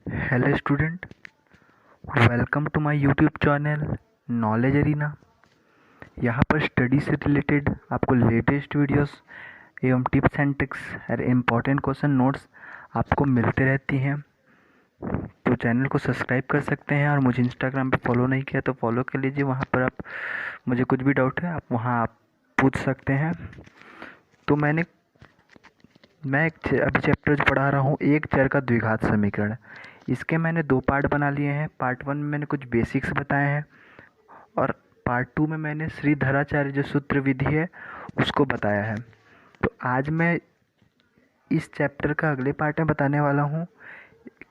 Hello student, welcome to my YouTube channel Knowledge Arena. यहाँ पर study से related आपको लेटेस्ट वीडियोस एवं टिप्स एंड ट्रिक्स और इम्पॉर्टेंट क्वेश्चन नोट्स आपको मिलते रहती हैं। तो चैनल को सब्सक्राइब कर सकते हैं और मुझे इंस्टाग्राम पे फॉलो नहीं किया तो फॉलो कर लीजिए। वहाँ पर आप मुझे कुछ भी डाउट है आप वहाँ आप पूछ सकते हैं। तो मैं अभी चैप्टर जो पढ़ा रहा हूँ एक चर का द्विघात समीकरण। इसके मैंने 2 पार्ट बना लिए हैं। पार्ट 1 में मैंने कुछ बेसिक्स बताए हैं और पार्ट 2 में मैंने श्रीधराचार्य जो सूत्र विधि है उसको बताया है। तो आज मैं इस चैप्टर का अगले पार्ट में बताने वाला हूँ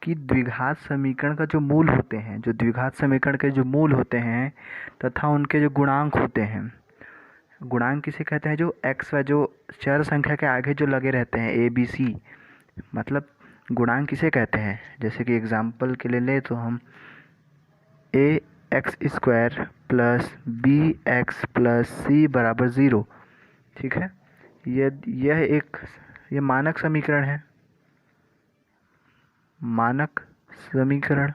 कि द्विघात समीकरण का जो मूल होते हैं, जो द्विघात समीकरण के जो मूल होते हैं तथा उनके जो गुणांक होते हैं। गुणांक किसे कहते हैं? जो एक्स व जो चर संख्या के आगे जो लगे रहते हैं ए बी सी, मतलब गुणांक किसे कहते हैं? जैसे कि एग्जाम्पल के लिए ले तो हम A X square plus B X plus C बराबर ज़ीरो, ठीक है। ये मानक समीकरण है। मानक समीकरण,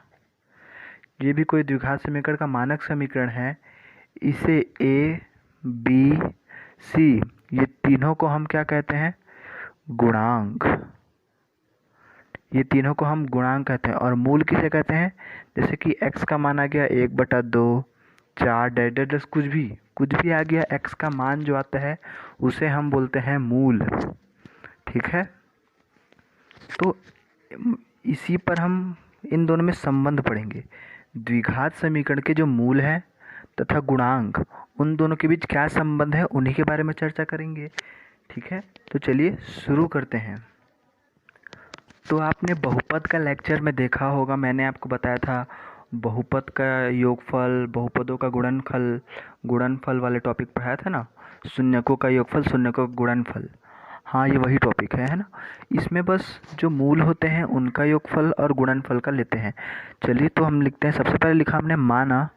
ये भी कोई द्विघात समीकरण का मानक समीकरण है। इसे ए बी सी ये तीनों को हम क्या कहते हैं? गुणांक। ये तीनों को हम गुणांक कहते हैं। और मूल किसे कहते हैं? जैसे कि x का मान आ गया 1/2, 4 डैश कुछ भी आ गया, x का मान जो आता है उसे हम बोलते हैं मूल, ठीक है। तो इसी पर हम इन दोनों में संबंध पढ़ेंगे। द्विघात समीकरण के जो मूल है तथा गुणांक, उन दोनों के बीच क्या संबंध है उन्हीं के बारे में चर्चा करेंगे, ठीक है। तो चलिए शुरू करते हैं। तो आपने बहुपद का लेक्चर में देखा होगा, मैंने आपको बताया था बहुपद का योगफल, बहुपदों का गुणनफल वाले टॉपिक पढ़ाया था ना। शून्यकों का योगफल, शून्यकों का गुणनफल, हाँ ये वही टॉपिक है ना। इसमें बस जो मूल होते हैं उनका योगफल और गुणनफल का लेते हैं। चलिए तो हम लिखते हैं। सबसे पहले लिखा हमने माना,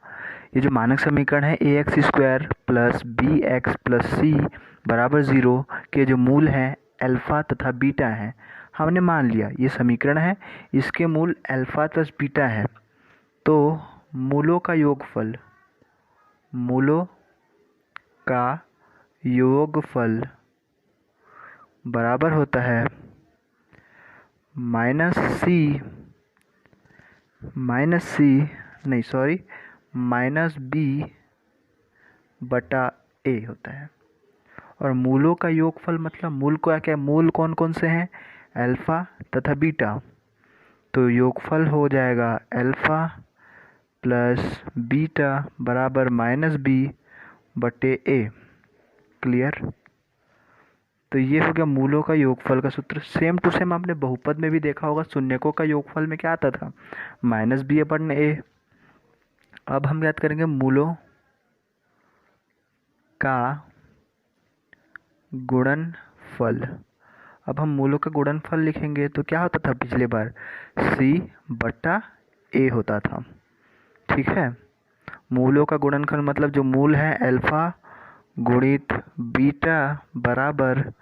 ये जो मानक समीकरण है A X square plus B X plus C बराबर ज़ीरो के जो मूल हैं अल्फ़ा तथा बीटा हैं, हमने मान लिया ये समीकरण है, इसके मूल अल्फ़ा प्लस बीटा है। तो मूलों का योगफल बराबर होता है माइनस बी बटा ए होता है। और मूलों का योगफल मतलब मूल को क्या, मूल कौन कौन से हैं? अल्फ़ा तथा बीटा। तो योगफल हो जाएगा अल्फ़ा प्लस बीटा बराबर -b बटे ए। क्लियर? तो ये हो गया मूलों का योगफल का सूत्र। सेम टू सेम आपने बहुपद में भी देखा होगा, शून्यकों का योगफल में क्या आता था? -b अपन ए। अब हम याद करेंगे मूलों का गुणनफल। अब हम मूलों का गुणनफल लिखेंगे तो क्या होता था पिछले बार? c बटा a होता था, ठीक है। मूलों का गुणनफल मतलब जो मूल है अल्फ़ा गुणित बीटा बराबर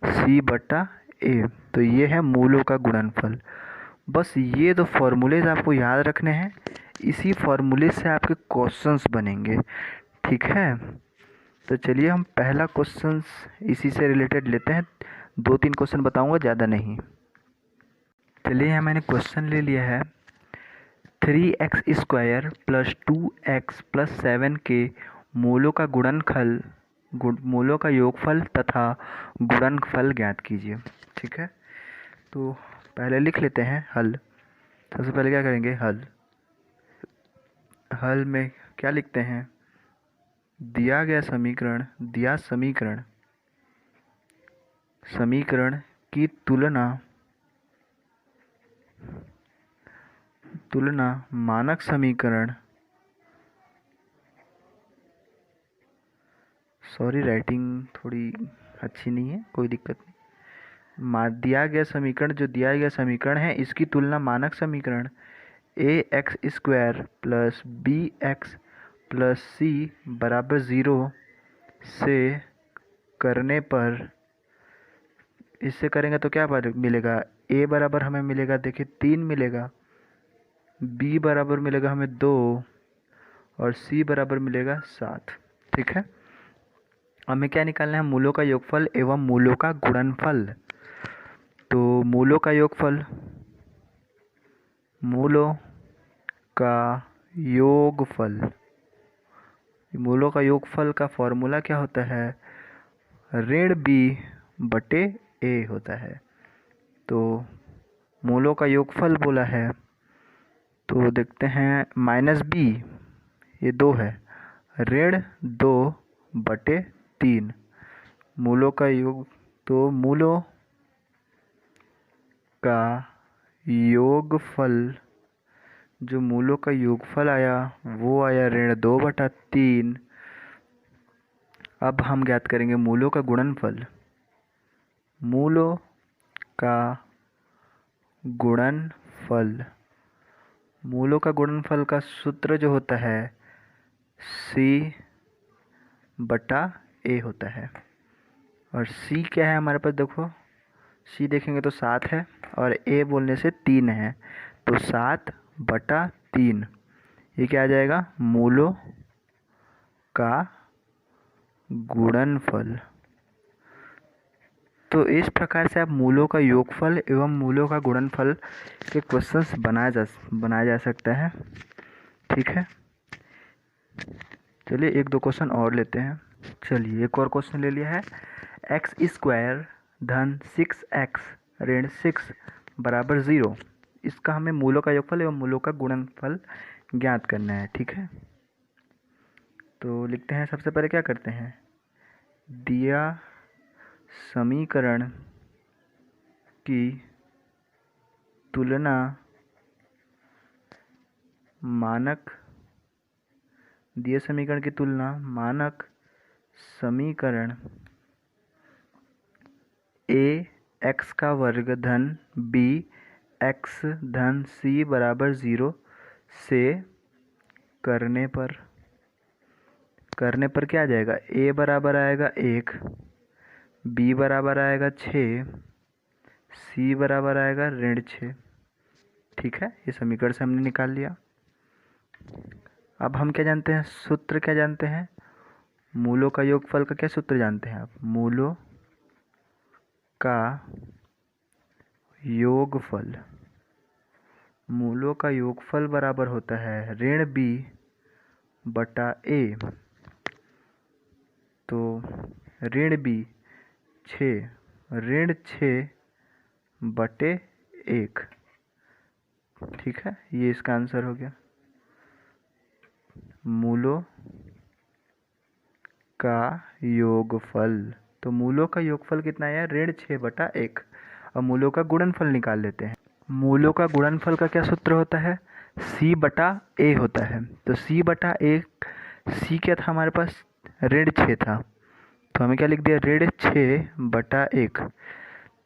c बटा a। तो ये है मूलों का गुणनफल। बस ये दो फॉर्मूलेज आपको याद रखने हैं, इसी फॉर्मूले से आपके क्वेश्चंस बनेंगे, ठीक है। तो चलिए हम पहला क्वेश्चन इसी से रिलेटेड लेते हैं। 2-3 क्वेश्चन बताऊंगा, ज़्यादा नहीं। चलिए यहाँ मैंने क्वेश्चन ले लिया है। 3x square plus 2x plus 7 के मूलों का मूलों का योगफल तथा गुणनफल ज्ञात कीजिए, ठीक है। तो पहले लिख लेते हैं हल। सबसे पहले क्या करेंगे? हल में क्या लिखते हैं? दिया गया समीकरण की तुलना मानक समीकरण, सॉरी राइटिंग थोड़ी अच्छी नहीं है, कोई दिक्कत नहीं। दिया गया समीकरण है इसकी तुलना मानक समीकरण A X square plus B X plus C बराबर ज़ीरो से करने पर, इससे करेंगे तो क्या मिलेगा? a बराबर हमें मिलेगा, देखिए 3 मिलेगा, b बराबर मिलेगा हमें 2 और c बराबर मिलेगा 7। ठीक है, हमें क्या निकालना है? मूलों का योगफल एवं मूलों का गुणनफल। तो मूलों का योगफल, मूलों का योगफल, मूलों का योगफल का फॉर्मूला क्या होता है? ऋण b बटे a होता है। तो मूलों का योगफल बोला है, तो देखते हैं -b, ये 2 है, ऋण 2 बटे 3, मूलों का योग, तो मूलों का योगफल, जो मूलों का योगफल आया वो आया ऋण 2/3। अब हम ज्ञात करेंगे मूलों का गुणनफल। मूलों का गुणनफल, मूलों का गुणनफल का सूत्र जो होता है c/a होता है। और c क्या है हमारे पास? देखो c देखेंगे तो 7 है और a बोलने से 3 है, तो 7/3 ये क्या आ जाएगा? मूलों का गुणनफल। तो इस प्रकार से आप मूलों का योगफल एवं मूलों का गुणनफल के क्वेश्चंस बनाया जा सकता है। ठीक है, चलिए एक दो क्वेश्चन और लेते हैं। चलिए एक और क्वेश्चन ले लिया है। x² धन 6x ऋण 6 बराबर 0, इसका हमें मूलों का योगफल एवं मूलों का गुणनफल ज्ञात करना है। ठीक है, तो लिखते हैं, सबसे पहले क्या करते हैं? दिया समीकरण की तुलना मानक, दिए समीकरण की तुलना मानक समीकरण ax का वर्ग धन bx धन c बराबर 0 से करने पर क्या आ जाएगा? a बराबर आएगा 1, b बराबर आएगा 6, c बराबर आएगा ऋण 6। ठीक है, ये समीकरण से हमने निकाल लिया। अब हम क्या जानते हैं? सूत्र क्या जानते हैं? मूलों का योगफल का क्या सूत्र जानते हैं आप? मूलों का योगफल, मूलों का योगफल बराबर होता है ऋण b बटा a। तो ऋण b 6, ऋण 6/1। ठीक है, ये इसका आंसर हो गया। मूलों का योगफल, तो मूलों का योगफल कितना है? ऋण 6/1। अब मूलों का गुणनफल निकाल लेते हैं। मूलों का गुणनफल का क्या सूत्र होता है? c/a होता है। तो c/a, c क्या था हमारे पास? ऋण 6 था, तो हमें क्या लिख दिया? ऋण 6/1।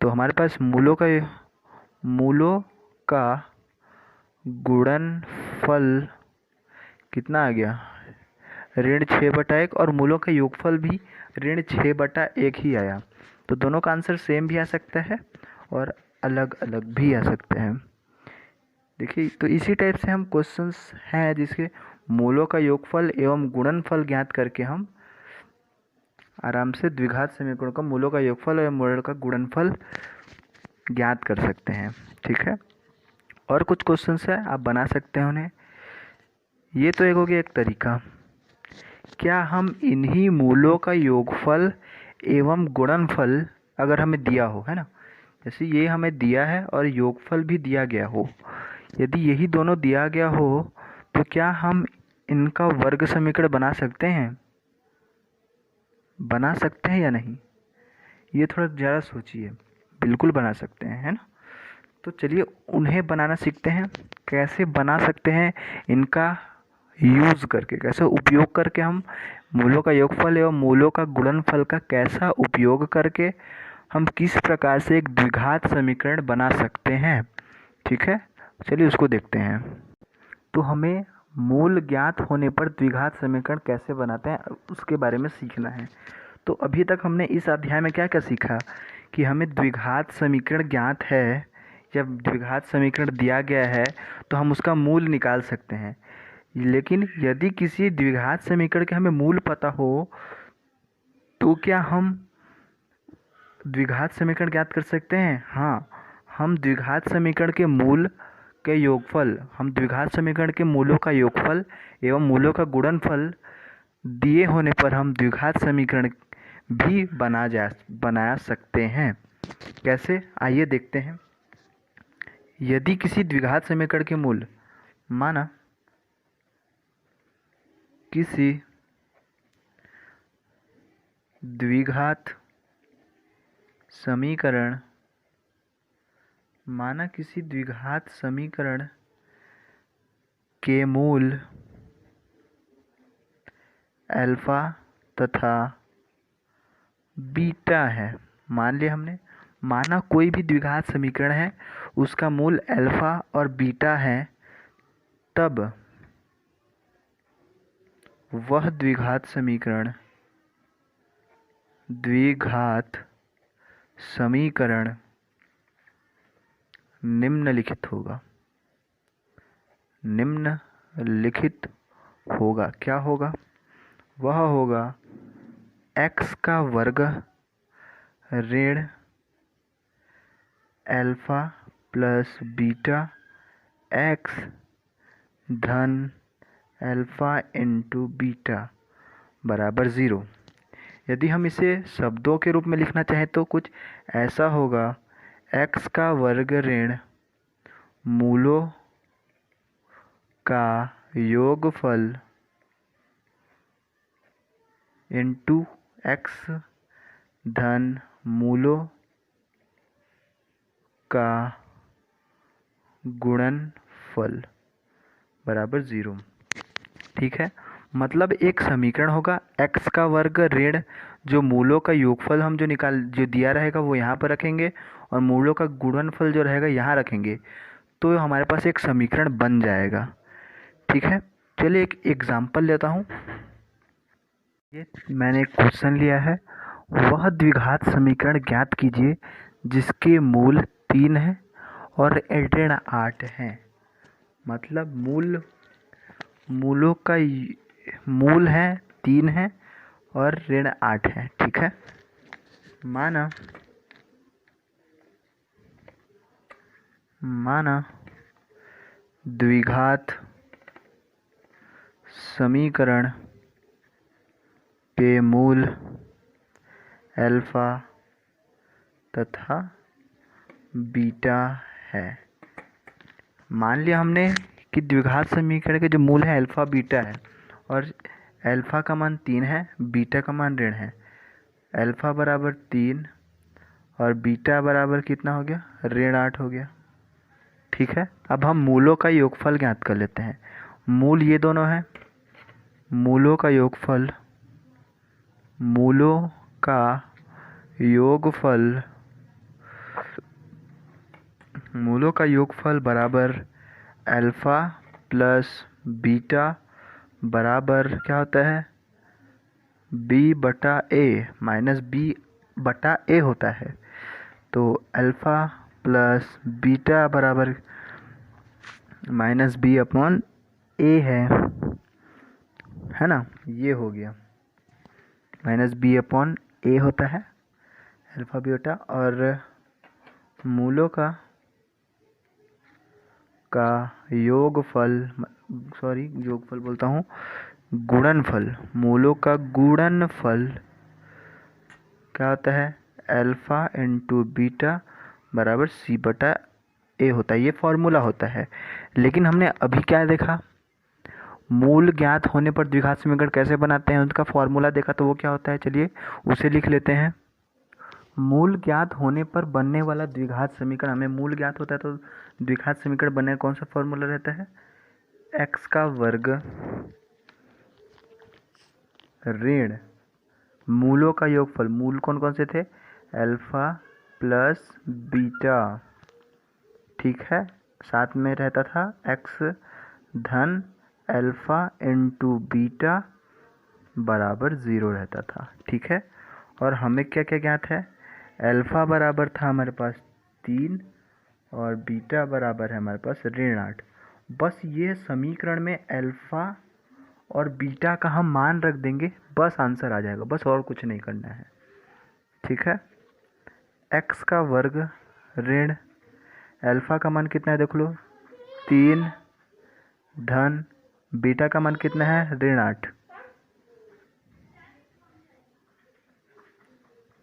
तो हमारे पास मूलों का गुणनफल कितना आ गया? ऋण 6/1, और मूलों का योगफल भी ऋण 6/1 ही आया। तो दोनों का आंसर सेम भी आ सकता है और अलग अलग भी आ सकते हैं। देखिए, तो इसी टाइप से हम क्वेश्चंस हैं जिसके मूलों का योगफल एवं गुणनफल ज्ञात करके हम आराम से द्विघात समीकरणों का मूलों का योगफल और मूलों का गुणनफल ज्ञात कर सकते हैं। ठीक है, और कुछ क्वेश्चंस है, आप बना सकते हैं उन्हें। ये तो एक हो गया एक तरीका। क्या हम इन्हीं मूलों का योगफल एवं गुणनफल अगर हमें दिया हो, है ना, जैसे ये हमें दिया है और योगफल भी दिया गया हो, यदि यही दोनों दिया गया हो तो क्या हम इनका वर्ग समीकरण बना सकते हैं? बना सकते हैं या नहीं? ये थोड़ा ज़्यादा सोचिए। बिल्कुल बना सकते हैं, है ना। तो चलिए उन्हें बनाना सीखते हैं। कैसे बना सकते हैं इनका यूज़ करके, कैसे उपयोग करके हम मूलों का योगफल एवं मूलों का गुणनफल का कैसा उपयोग करके हम किस प्रकार से एक द्विघात समीकरण बना सकते हैं। ठीक है, चलिए उसको देखते हैं। तो हमें मूल ज्ञात होने पर द्विघात समीकरण कैसे बनाते हैं उसके बारे में सीखना है। तो अभी तक हमने इस अध्याय में क्या क्या सीखा कि हमें द्विघात समीकरण ज्ञात है जब द्विघात समीकरण दिया गया है तो हम उसका मूल निकाल सकते हैं। लेकिन यदि किसी द्विघात समीकरण के हमें मूल पता हो तो क्या हम द्विघात समीकरण ज्ञात कर सकते हैं? हाँ, हम द्विघात समीकरण के मूल के योगफल, हम द्विघात समीकरण के मूलों का योगफल एवं मूलों का गुणनफल दिए होने पर हम द्विघात समीकरण भी बना सकते हैं। कैसे, आइए देखते हैं। यदि किसी द्विघात समीकरण के मूल, माना किसी द्विघात समीकरण के मूल अल्फा तथा बीटा है। मान लिया हमने, माना कोई भी द्विघात समीकरण है, उसका मूल अल्फा और बीटा है, तब वह द्विघात समीकरण निम्नलिखित होगा। क्या होगा? वह होगा x का वर्ग ऋण अल्फा प्लस बीटा x धन अल्फा इंटू बीटा बराबर 0। यदि हम इसे शब्दों के रूप में लिखना चाहें तो कुछ ऐसा होगा, x का वर्ग ऋण मूलों का योगफल इंटू x धन मूलों का गुणनफल बराबर 0। ठीक है, मतलब एक समीकरण होगा, x का वर्ग ऋण जो मूलों का योगफल हम जो दिया रहेगा वो यहाँ पर रखेंगे और मूलों का गुणनफल जो रहेगा यहाँ रखेंगे, तो हमारे पास एक समीकरण बन जाएगा। ठीक है, चलिए एक एग्जाम्पल लेता हूँ। ये मैंने एक क्वेश्चन लिया है, वह द्विघात समीकरण ज्ञात कीजिए जिसके मूल 3 है और ऋण 8 है। मतलब मूलों का मूल है 3 है और ऋण 8 है। ठीक है, माना द्विघात समीकरण के मूल अल्फा तथा बीटा है। मान लिया हमने कि द्विघात समीकरण के जो मूल है अल्फा बीटा है और अल्फा का मान 3 है, बीटा का मान ऋण है। अल्फा बराबर 3 और बीटा बराबर कितना हो गया? ऋण 8 हो गया। ठीक है, अब हम मूलों का योगफल ज्ञात कर लेते हैं। मूल ये दोनों हैं, मूलों का योगफल बराबर अल्फा प्लस बीटा बराबर क्या होता है? b बटा a माइनस b बटा a होता है। तो अल्फा प्लस बीटा बराबर माइनस b अपॉन a है ना, ये हो गया। माइनस b अपॉन a होता है अल्फा बीटा, और मूलों का योगफल बोलता हूँ, गुणनफल। मूलों का गुणनफल क्या होता है? अल्फा इंटू बीटा बराबर c बटा a होता है। ये फॉर्मूला होता है। लेकिन हमने अभी क्या देखा? मूल ज्ञात होने पर द्विघात समीकरण कैसे बनाते हैं, उनका फॉर्मूला देखा। तो वो क्या होता है, चलिए उसे लिख लेते हैं। मूल ज्ञात होने पर बनने वाला द्विघात समीकरण, हमें मूल ज्ञात होता है तो द्विघात समीकरण बनने का कौन सा फॉर्मूला रहता है? x का वर्ग ऋण मूलों का योगफल। मूल कौन कौन से थे? Alpha plus beta. ठीक है, साथ में रहता था x धन अल्फा इंटू बीटा बराबर 0 रहता था। ठीक है, और हमें क्या क्या ज्ञात है? अल्फा बराबर था हमारे पास 3 और बीटा बराबर है हमारे पास ऋण 8। बस ये समीकरण में अल्फ़ा और बीटा का हम मान रख देंगे, बस आंसर आ जाएगा, बस और कुछ नहीं करना है। ठीक है, x का वर्ग ऋण अल्फ़ा का मान कितना है देख लो 3 धन बीटा का मान कितना है ऋण 8।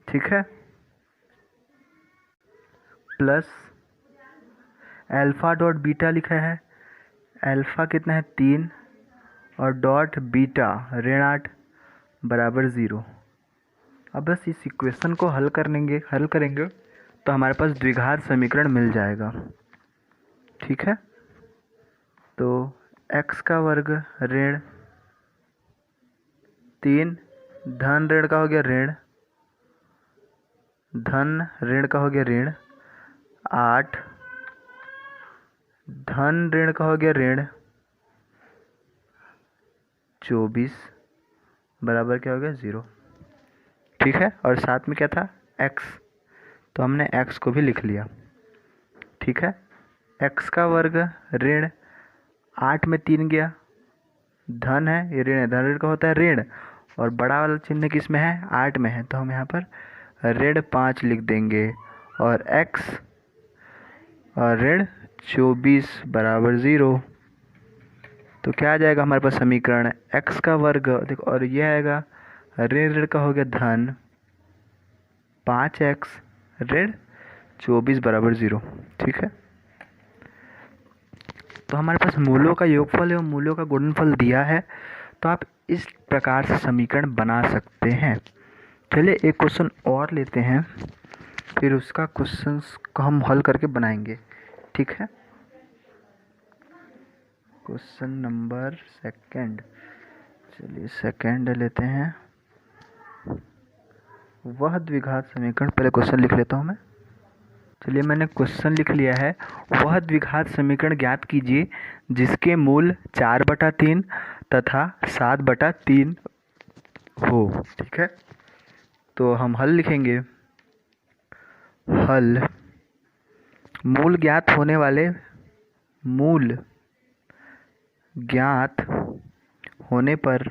ठीक है, प्लस अल्फ़ा डॉट बीटा लिखा है, अल्फ़ा कितना है 3 और डॉट बीटा ऋण 8 बराबर 0। अब बस इस इक्वेशन को हल करेंगे तो हमारे पास द्विघात समीकरण मिल जाएगा। ठीक है, तो x का वर्ग ऋण 3 धन ऋण का हो गया ऋण, धन ऋण का हो गया ऋण 8 धन ऋण का हो गया ऋण 24 बराबर क्या हो गया 0। ठीक है, और साथ में क्या था x, तो हमने x को भी लिख लिया। ठीक है, x का वर्ग ऋण 8 में 3 गया, धन है ये ऋण है, धन ऋण का होता है ऋण, और बड़ा वाला चिन्ह किस में है 8 में है, तो हम यहाँ पर ऋण 5 लिख देंगे, और x और ऋण 24 बराबर 0। तो क्या आ जाएगा हमारे पास समीकरण x का वर्ग, देखो, और ये आएगा ऋण ऋण का हो गया धन 5x ऋण 24 बराबर 0। ठीक है, तो हमारे पास मूलों का योगफल एवं मूलों का गुणनफल दिया है, तो आप इस प्रकार से समीकरण बना सकते हैं। चलिए एक क्वेश्चन और लेते हैं, फिर उसका क्वेश्चंस को हम हल करके बनाएंगे। ठीक है, क्वेश्चन नंबर सेकंड, चलिए सेकंड लेते हैं। वह द्विघात समीकरण, पहले क्वेश्चन लिख लेता हूँ मैं। चलिए मैंने क्वेश्चन लिख लिया है। वह द्विघात समीकरण ज्ञात कीजिए जिसके मूल 4/3 तथा 7/3 हो। ठीक है, तो हम हल लिखेंगे। हल, मूल ज्ञात होने वाले, मूल ज्ञात होने पर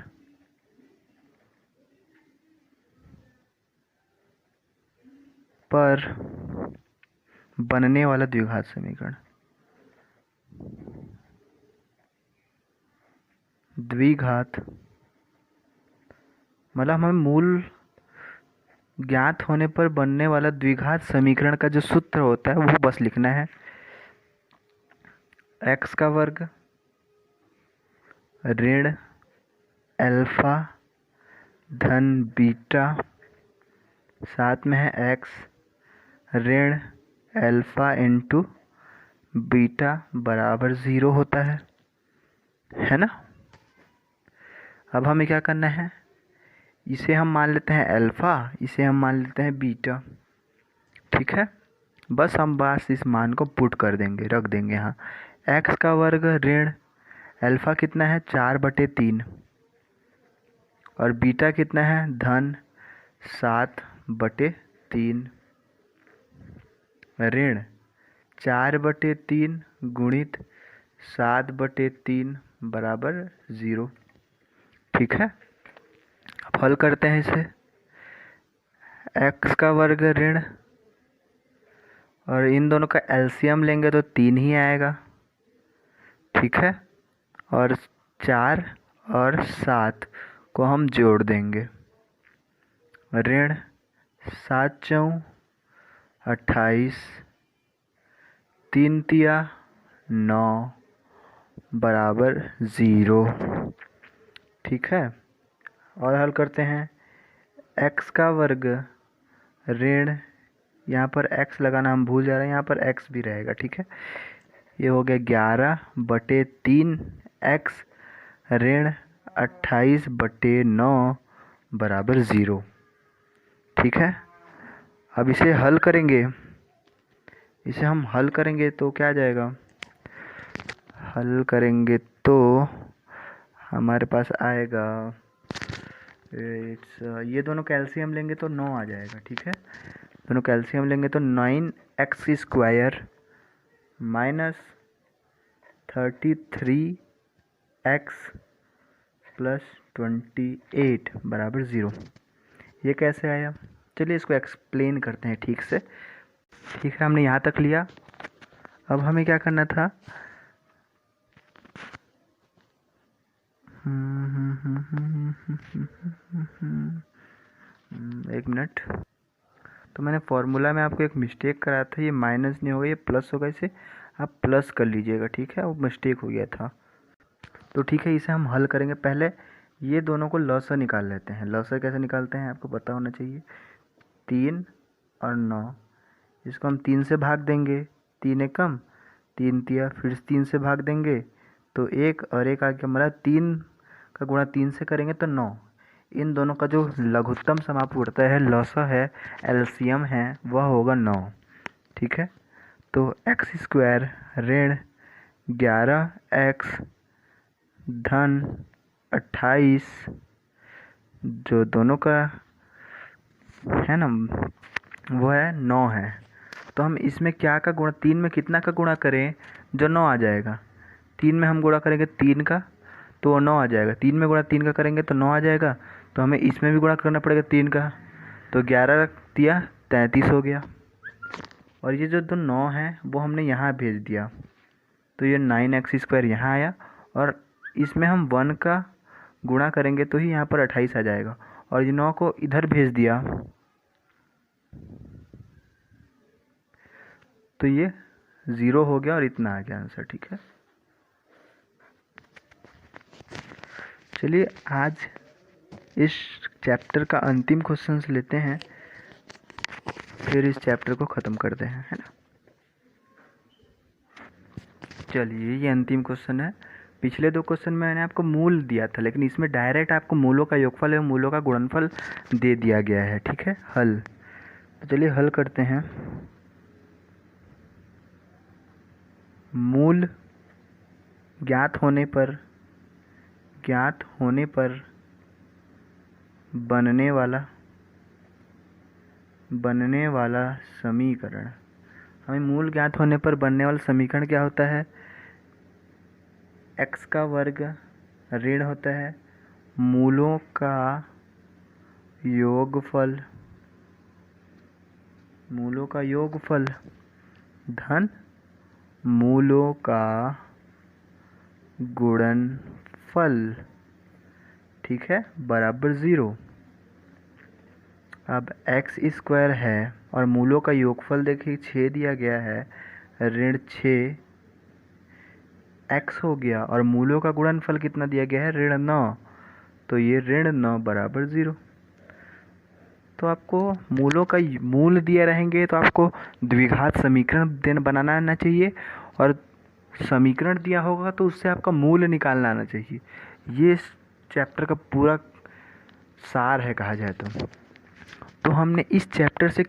बनने वाला द्विघात समीकरण। द्विघात मतलब हमें मूल ज्ञात होने पर बनने वाला द्विघात समीकरण का जो सूत्र होता है वो बस लिखना है। x का वर्ग ऋण अल्फा धन बीटा, साथ में है x ऋण अल्फा इंटू बीटा बराबर 0 होता है ना। अब हमें क्या करना है, इसे हम मान लेते हैं अल्फ़ा, इसे हम मान लेते हैं बीटा। ठीक है, बस इस मान को पुट कर देंगे, रख देंगे यहाँ। x का वर्ग ऋण अल्फ़ा कितना है 4/3 और बीटा कितना है धन 7/3 ऋण 4/3 गुणित 7/3 बराबर 0। ठीक है, अब हल करते हैं इसे। x का वर्ग ऋण, और इन दोनों का एलसीएम लेंगे तो 3 ही आएगा। ठीक है, और 4 और 7 को हम जोड़ देंगे। ऋण 7 चौं 28, 3 तिया 9 बराबर 0। ठीक है, और हल करते हैं। x का वर्ग ऋण, यहाँ पर x लगाना हम भूल जा रहे हैं, यहाँ पर x भी रहेगा। ठीक है, ये हो गया 11/3 x ऋण 28/9 बराबर 0। ठीक है, अब इसे हल करेंगे, इसे हम हल करेंगे तो क्या आ जाएगा, हल करेंगे तो हमारे पास आएगा, ये दोनों कैल्शियम लेंगे तो 9 आ जाएगा। ठीक है, दोनों कैल्शियम लेंगे तो 9x² -33x + 28 = 0। ये कैसे आया? चलिए इसको एक्सप्लेन करते हैं ठीक से। ठीक है, हमने यहाँ तक लिया। अब हमें क्या करना था? एक मिनट। तो मैंने फॉर्मूला में आपको एक मिस्टेक कराया था, ये माइनस नहीं होगा, ये प्लस होगा। इसे आप प्लस कर लीजिएगा, ठीक है? वो मिस्टेक हो गया था। तो ठीक है, इसे हम हल करेंगे। पहले ये दोनों को लॉस निकाल लेते हैं। लॉस कैसे निकालते हैं आपको पता होना चाहिए। 3 और 9, इसको हम 3 से भाग देंगे, 3 एक कम, 3 तिया, फिर 3 से भाग देंगे तो 1 और 1 आ गया हमारा। 3 का गुणा 3 से करेंगे तो 9। इन दोनों का जो लघुत्तम समापूर्णता है, लॉसा है, एलसीएम है, वह होगा 9। ठीक है, तो x² ऋण 11x धन 28 जो दोनों का है ना, वो है 9 है। तो हम इसमें क्या का गुणा, 3 में कितना का गुणा करें जो 9 आ जाएगा? 3 में हम गुणा करेंगे 3 का तो 9 आ जाएगा। 3 में गुणा 3 का करेंगे तो 9 आ जाएगा। तो हमें इसमें भी गुणा करना पड़ेगा 3 का, तो 11 तिया 33 हो गया। और ये जो 9 है वो हमने यहाँ भेज दिया, तो ये 9x² यहाँ आया। और इसमें हम 1 का गुणा करेंगे तो ही यहाँ पर 28 आ जाएगा। और ये 9 को इधर भेज दिया तो ये 0 हो गया और इतना आ गया आंसर। ठीक है, चलिए आज इस चैप्टर का अंतिम क्वेश्चन लेते हैं, फिर इस चैप्टर को ख़त्म करते हैं, है ना। चलिए ये अंतिम क्वेश्चन है। पिछले 2 क्वेश्चन में मैंने आपको मूल दिया था, लेकिन इसमें डायरेक्ट आपको मूलों का योगफल एवं मूलों का गुणनफल दे दिया गया है। ठीक है, हल। तो चलिए हल करते हैं। मूल ज्ञात होने पर बनने वाला समीकरण, हमें मूल ज्ञात होने पर बनने वाला समीकरण क्या होता है? x का वर्ग ऋण होता है मूलों का योगफल धन मूलों का गुणनफल, ठीक है, बराबर 0। अब x² है और मूलों का योगफल देखिए 6 दिया गया है, ऋण 6x हो गया। और मूलों का गुणनफल कितना दिया गया है? ऋण 9। तो ये ऋण 9 बराबर 0। तो आपको मूलों का मूल दिए रहेंगे तो आपको द्विघात समीकरण बनाना आना चाहिए, और समीकरण दिया होगा तो उससे आपका मूल निकालना आना चाहिए। ये इस चैप्टर का पूरा सार है कहा जाए तो हमने इस चैप्टर से